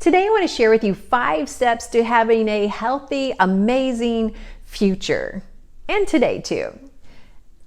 Today I want to share with you 5 steps to having a healthy, amazing future. And today too.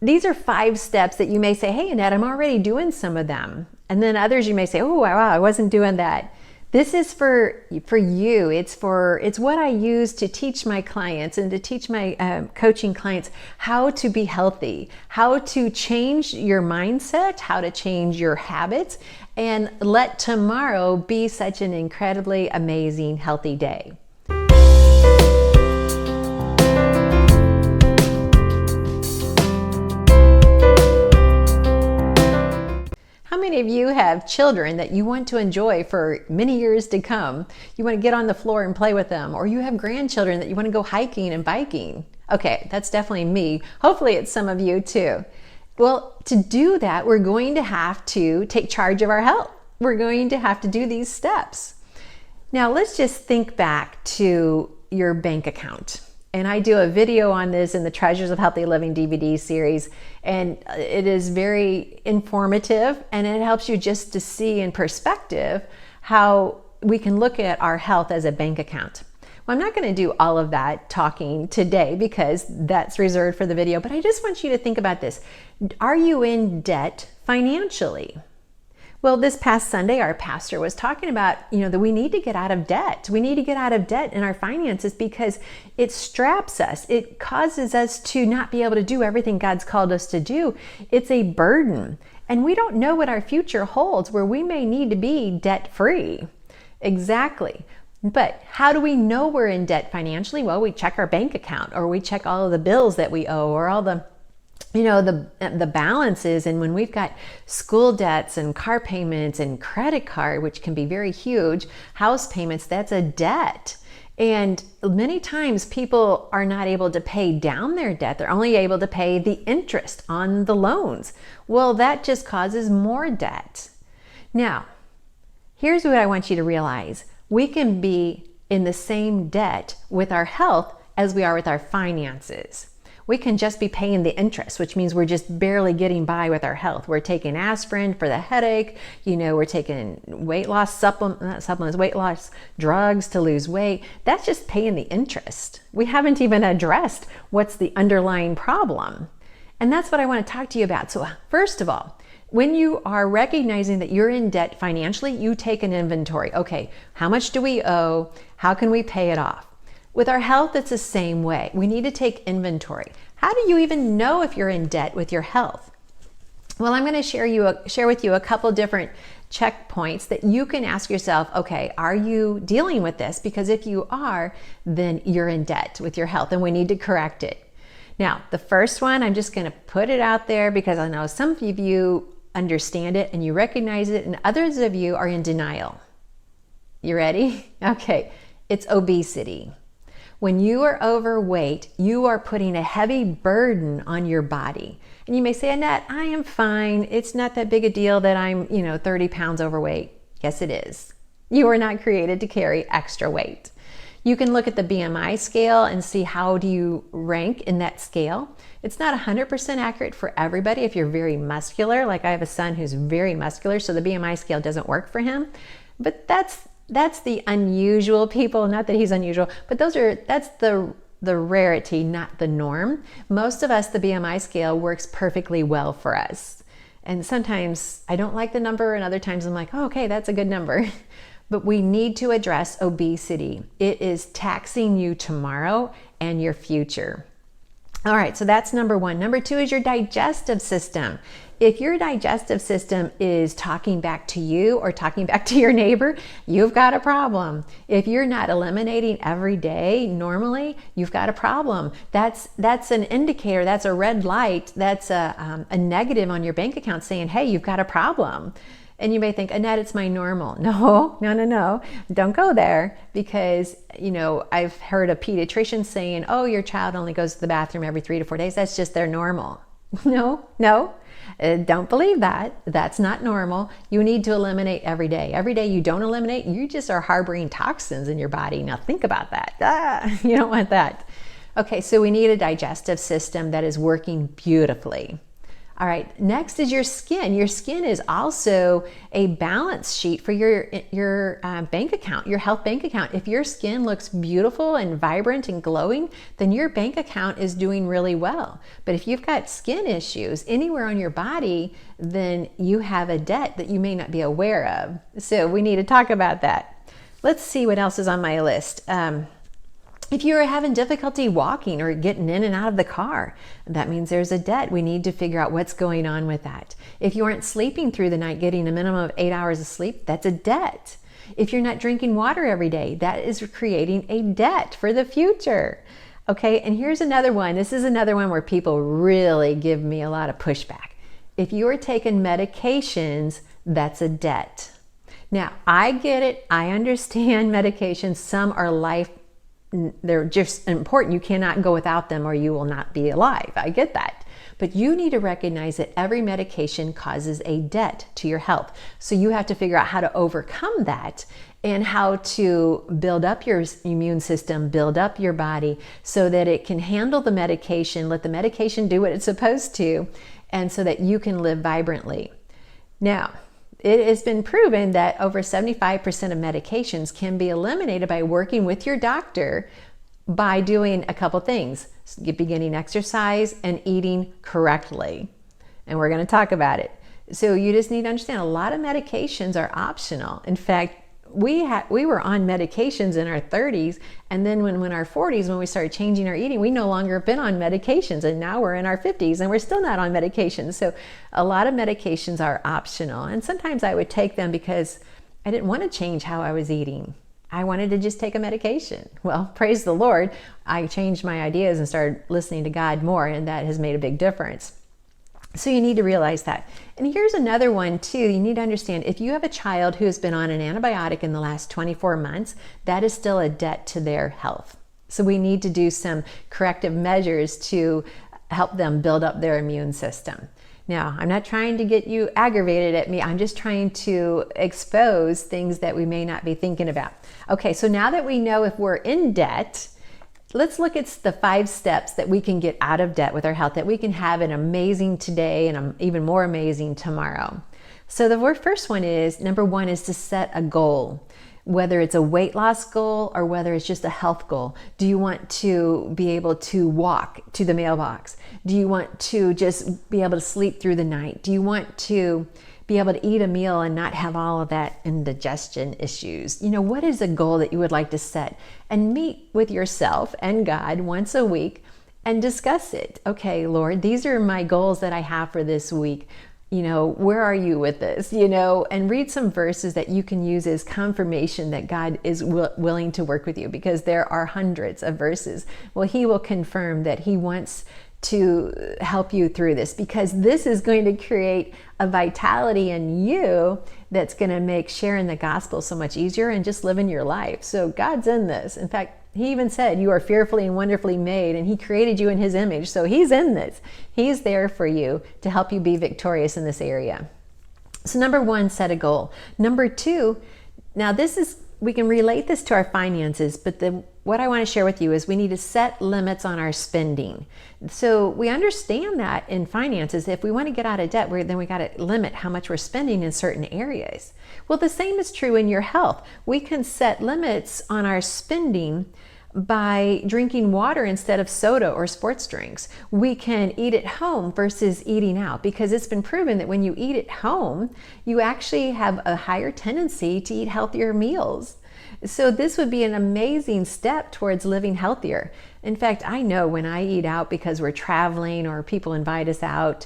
These are 5 steps that you may say, hey Annette, I'm already doing some of them. And then others you may say, oh wow, I wasn't doing that. This is for you. It's what I use to teach my clients and to teach my coaching clients how to be healthy, how to change your mindset, how to change your habits, and let tomorrow be such an incredibly amazing, healthy day. How many of you have children that you want to enjoy for many years to come? You want to get on the floor and play with them, or you have grandchildren that you want to go hiking and biking. Okay, that's definitely me. Hopefully it's some of you too. Well, to do that, we're going to have to take charge of our health. We're going to have to do these steps. Now let's just think back to your bank account. And I do a video on this in the Treasures of Healthy Living DVD series, and it is very informative, and it helps you just to see in perspective how we can look at our health as a bank account. Well, I'm not going to do all of that talking today because that's reserved for the video, but I just want you to think about this. Are you in debt financially? Well, this past Sunday, our pastor was talking about, that we need to get out of debt. We need to get out of debt in our finances because it straps us. It causes us to not be able to do everything God's called us to do. It's a burden. And we don't know what our future holds, where we may need to be debt-free. Exactly. But how do we know we're in debt financially? Well, we check our bank account, or we check all of the bills that we owe, or all the the balances. And when we've got school debts and car payments and credit card, which can be very huge, house payments, that's a debt. And many times people are not able to pay down their debt. They're only able to pay the interest on the loans. Well, that just causes more debt. Now, here's what I want you to realize. We can be in the same debt with our health as we are with our finances. We can just be paying the interest, which means we're just barely getting by with our health. We're taking aspirin for the headache. We're taking weight loss supplements, weight loss drugs to lose weight. That's just paying the interest. We haven't even addressed what's the underlying problem. And that's what I want to talk to you about. So first of all, when you are recognizing that you're in debt financially, you take an inventory. Okay, how much do we owe? How can we pay it off? With our health, it's the same way. We need to take inventory. How do you even know if you're in debt with your health? Well, I'm going to share with you a couple different checkpoints that you can ask yourself, okay, are you dealing with this? Because if you are, then you're in debt with your health and we need to correct it. Now, the first one, I'm just going to put it out there because I know some of you understand it and you recognize it, and others of you are in denial. You ready? Okay, it's obesity. When you are overweight, you are putting a heavy burden on your body. And you may say, Annette, I am fine. It's not that big a deal that I'm, 30 pounds overweight. Yes, it is. You are not created to carry extra weight. You can look at the BMI scale and see how do you rank in that scale. It's not 100% accurate for everybody. If you're very muscular, like I have a son who's very muscular, so the BMI scale doesn't work for him. But that's the unusual people, not that he's unusual, but that's the rarity, not the norm. Most of us, the BMI scale works perfectly well for us. And sometimes I don't like the number, and other times I'm like, oh, okay, that's a good number. But we need to address obesity. It is taxing you tomorrow and your future. All right, so that's number 1. Number 2 is your digestive system. If your digestive system is talking back to you or talking back to your neighbor, you've got a problem. If you're not eliminating every day normally, you've got a problem. That's an indicator, that's a red light, that's a negative on your bank account saying, hey, you've got a problem. And you may think, Annette, it's my normal. No. Don't go there, because, I've heard a pediatrician saying, oh, your child only goes to the bathroom every 3 to 4 days. That's just their normal. No. Don't believe that. That's not normal. You need to eliminate every day. Every day you don't eliminate, you just are harboring toxins in your body. Now think about that. You don't want that. Okay, so we need a digestive system that is working beautifully. All right, next is your skin. Your skin is also a balance sheet for your bank account, your health bank account. If your skin looks beautiful and vibrant and glowing, then your bank account is doing really well. But if you've got skin issues anywhere on your body, then you have a debt that you may not be aware of. So we need to talk about that. Let's see what else is on my list. If you are having difficulty walking or getting in and out of the car, that means there's a debt. We need to figure out what's going on with that. If you aren't sleeping through the night, getting a minimum of 8 hours of sleep, that's a debt. If you're not drinking water every day, that is creating a debt for the future. Okay, and here's another one. This is another one where people really give me a lot of pushback. If you are taking medications, that's a debt. Now, I get it. I understand medications. Some are they're just important. You cannot go without them or you will not be alive. I get that. But you need to recognize that every medication causes a debt to your health. So you have to figure out how to overcome that and how to build up your immune system, build up your body so that it can handle the medication, let the medication do what it's supposed to, and so that you can live vibrantly. Now, it has been proven that over 75% of medications can be eliminated by working with your doctor by doing a couple things: beginning exercise and eating correctly. And we're going to talk about it. So you just need to understand a lot of medications are optional. In fact, we were on medications in our 30s, and then when our 40s, when we started changing our eating, we no longer have been on medications, and now we're in our 50s and we're still not on medications. So a lot of medications are optional, and sometimes I would take them because I didn't want to change how I was eating. I wanted to just take a medication. Well, praise the Lord, I changed my ideas and started listening to God more, and that has made a big difference. So you need to realize that. And here's another one too. You need to understand, if you have a child who has been on an antibiotic in the last 24 months, that is still a debt to their health. So we need to do some corrective measures to help them build up their immune system. Now, I'm not trying to get you aggravated at me. I'm just trying to expose things that we may not be thinking about. Okay, so now that we know if we're in debt, let's look at the 5 steps that we can get out of debt with our health, that we can have an amazing today and an even more amazing tomorrow. So the first one is, number 1 is to set a goal, whether it's a weight loss goal or whether it's just a health goal. Do you want to be able to walk to the mailbox? Do you want to just be able to sleep through the night? Do you want to be able to eat a meal and not have all of that indigestion issues? You know, what is a goal that you would like to set? And meet with yourself and God once a week and discuss it. Okay, Lord, these are my goals that I have for this week. You know, where are you with this? You know, and read some verses that you can use as confirmation that God is willing to work with you, because there are hundreds of verses. Well, He will confirm that He wants to help you through this, because this is going to create a vitality in you that's going to make sharing the gospel so much easier and just living your life. So God's in this. In fact, He even said you are fearfully and wonderfully made, and He created you in His image. So He's in this. He's there for you to help you be victorious in this area. So number 1, set a goal. Number 2, now we can relate this to our finances, but what I want to share with you is we need to set limits on our spending. So we understand that in finances, if we want to get out of debt, then we got to limit how much we're spending in certain areas. Well, the same is true in your health. We can set limits on our spending by drinking water instead of soda or sports drinks. We can eat at home versus eating out, because it's been proven that when you eat at home, you actually have a higher tendency to eat healthier meals. So this would be an amazing step towards living healthier. In fact, I know when I eat out because we're traveling or people invite us out,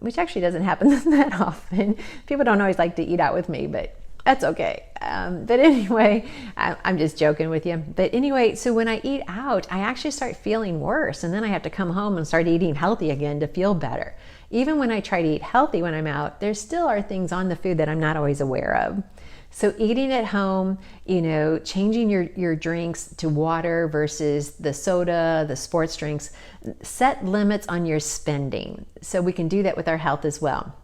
which actually doesn't happen that often. People don't always like to eat out with me, but that's okay. But anyway, I'm just joking with you. But anyway, so when I eat out, I actually start feeling worse. And then I have to come home and start eating healthy again to feel better. Even when I try to eat healthy when I'm out, there still are things on the food that I'm not always aware of. So eating at home, you know, changing your drinks to water versus the soda, the sports drinks, set limits on your spending. So we can do that with our health as well.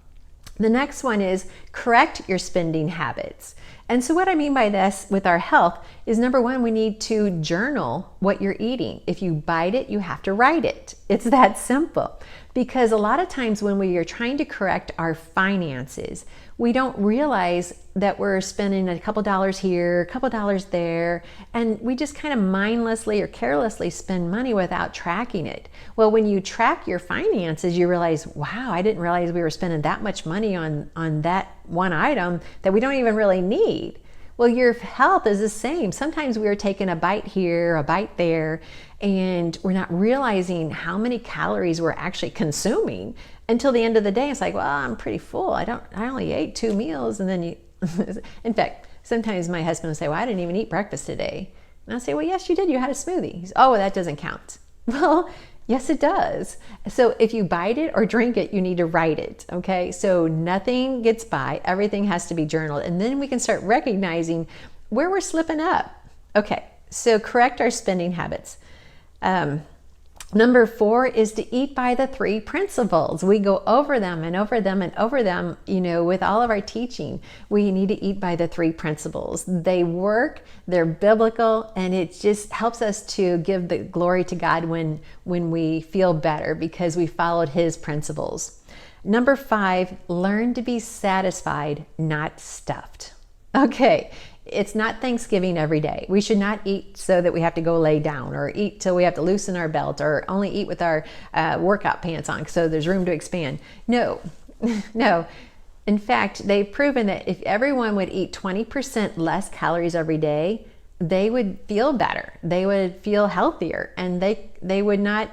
The next one is correct your spending habits. And so what I mean by this with our health is, number 1, we need to journal what you're eating. If you bite it, you have to write it. It's that simple. Because a lot of times when we are trying to correct our finances, we don't realize that we're spending a couple dollars here, a couple dollars there, and we just kind of mindlessly or carelessly spend money without tracking it. Well, when you track your finances, you realize, wow, I didn't realize we were spending that much money on that one item that we don't even really need. Well, your health is the same. Sometimes we are taking a bite here, a bite there, and we're not realizing how many calories we're actually consuming until the end of the day. It's like, well, I'm pretty full. I only ate 2 meals. And then in fact, sometimes my husband will say, well, I didn't even eat breakfast today. And I'll say, well, yes, you did. You had a smoothie. He's, oh, well, that doesn't count. Well, yes, it does. So if you bite it or drink it, you need to write it, okay? So nothing gets by. Everything has to be journaled. And then we can start recognizing where we're slipping up. Okay, so correct our spending habits. Number 4 is to eat by the 3 principles. We go over them and over them and over them, with all of our teaching. We need to eat by the 3 principles. They work, they're biblical, and it just helps us to give the glory to God when we feel better because we followed His principles. Number 5, learn to be satisfied, not stuffed. Okay. It's not Thanksgiving every day. We should not eat so that we have to go lay down, or eat till we have to loosen our belt, or only eat with our workout pants on so there's room to expand. No, no. In fact, they've proven that if everyone would eat 20% less calories every day, they would feel better. They would feel healthier, and they would not,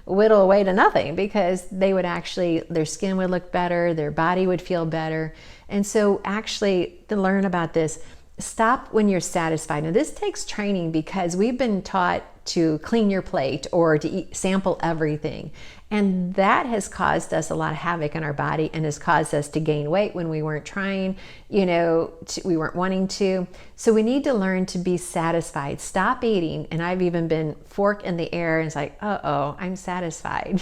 whittle away to nothing, because they would actually, their skin would look better, their body would feel better. And so actually, to learn about this, stop when you're satisfied. Now, this takes training because we've been taught to clean your plate or to sample everything. And that has caused us a lot of havoc in our body and has caused us to gain weight when we weren't trying, we weren't wanting to. So we need to learn to be satisfied. Stop eating. And I've even been fork in the air and it's like, uh-oh, I'm satisfied.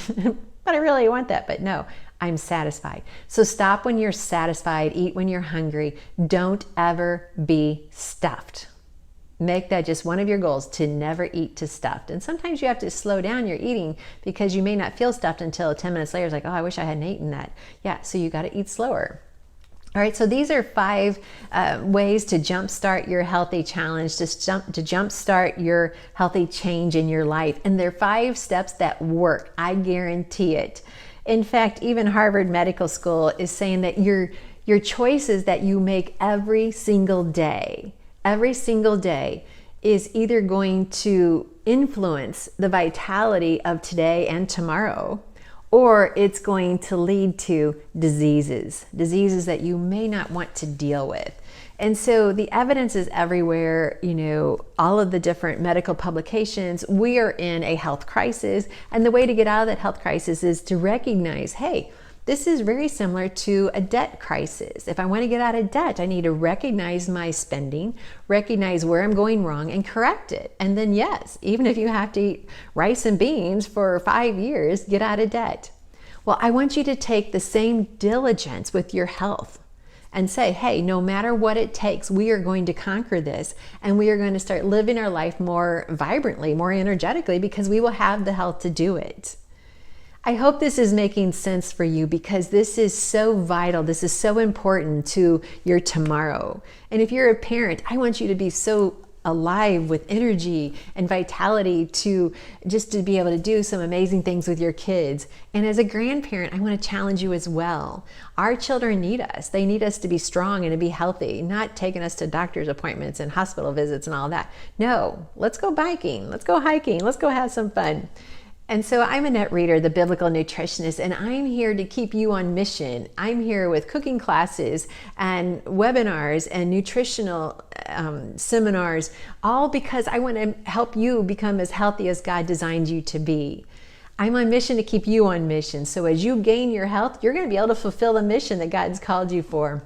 But I really want that. But no, I'm satisfied. So stop when you're satisfied. Eat when you're hungry. Don't ever be stuffed. Make that just one of your goals, to never eat to stuffed. And sometimes you have to slow down your eating because you may not feel stuffed until 10 minutes later. It's like, oh, I wish I hadn't eaten that. Yeah, so you got to eat slower. All right, so these are 5 ways to jumpstart your healthy challenge, to jumpstart your healthy change in your life. And they're 5 steps that work. I guarantee it. In fact, even Harvard Medical School is saying that your choices that you make every single day is either going to influence the vitality of today and tomorrow, or it's going to lead to diseases that you may not want to deal with. And so the evidence is everywhere, all of the different medical publications. We are in a health crisis, and the way to get out of that health crisis is to recognize, hey, this is very similar to a debt crisis. If I want to get out of debt, I need to recognize my spending, recognize where I'm going wrong, and correct it. And then yes, even if you have to eat rice and beans for 5 years, get out of debt. Well, I want you to take the same diligence with your health and say, hey, no matter what it takes, we are going to conquer this, and we are going to start living our life more vibrantly, more energetically, because we will have the health to do it. I hope this is making sense for you, because this is so vital. This is so important to your tomorrow. And if you're a parent, I want you to be so alive with energy and vitality to be able to do some amazing things with your kids. And as a grandparent, I want to challenge you as well. Our children need us. They need us to be strong and to be healthy, not taking us to doctor's appointments and hospital visits and all that. No, let's go biking. Let's go hiking. Let's go have some fun. And so I'm Annette Reeder, the biblical nutritionist, and I'm here to keep you on mission. I'm here with cooking classes and webinars and nutritional seminars, all because I want to help you become as healthy as God designed you to be. I'm on mission to keep you on mission. So as you gain your health, you're going to be able to fulfill the mission that God's called you for.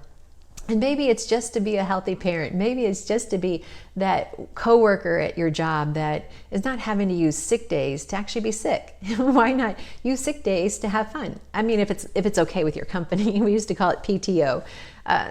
And maybe it's just to be a healthy parent. Maybe it's just to be that coworker at your job that is not having to use sick days to actually be sick. Why not use sick days to have fun? I mean, if it's okay with your company. We used to call it PTO.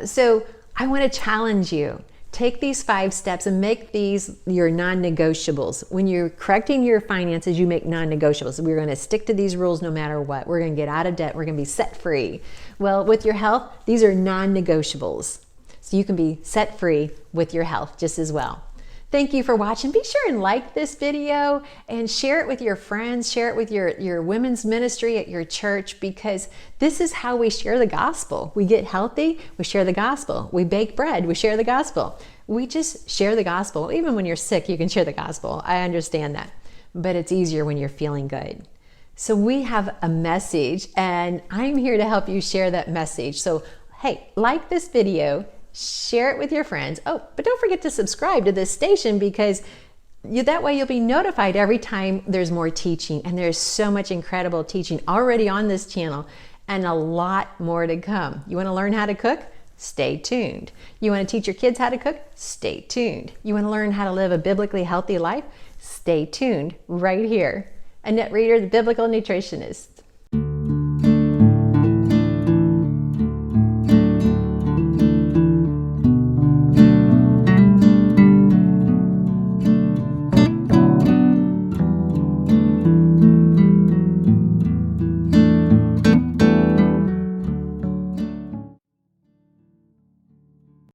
So I want to challenge you Take these 5 steps and make these your non-negotiables. When you're correcting your finances, you make non-negotiables. We're going to stick to these rules no matter what. We're going to get out of debt. We're going to be set free. Well, with your health, these are non-negotiables. So you can be set free with your health just as well. Thank you for watching. Be sure and like this video and share it with your friends, share it with your women's ministry at your church, because this is how we share the gospel. We get healthy, we share the gospel. We bake bread, we share the gospel. We just share the gospel. Even when you're sick, you can share the gospel. I understand that. But it's easier when you're feeling good. So we have a message, and I'm here to help you share that message. So, hey, like this video, share it with your friends. Oh, but don't forget to subscribe to this station, because that way you'll be notified every time there's more teaching. And there's so much incredible teaching already on this channel and a lot more to come. You want to learn how to cook? Stay tuned. You want to teach your kids how to cook? Stay tuned. You want to learn how to live a biblically healthy life? Stay tuned right here. Annette Reeder, the Biblical Nutritionist.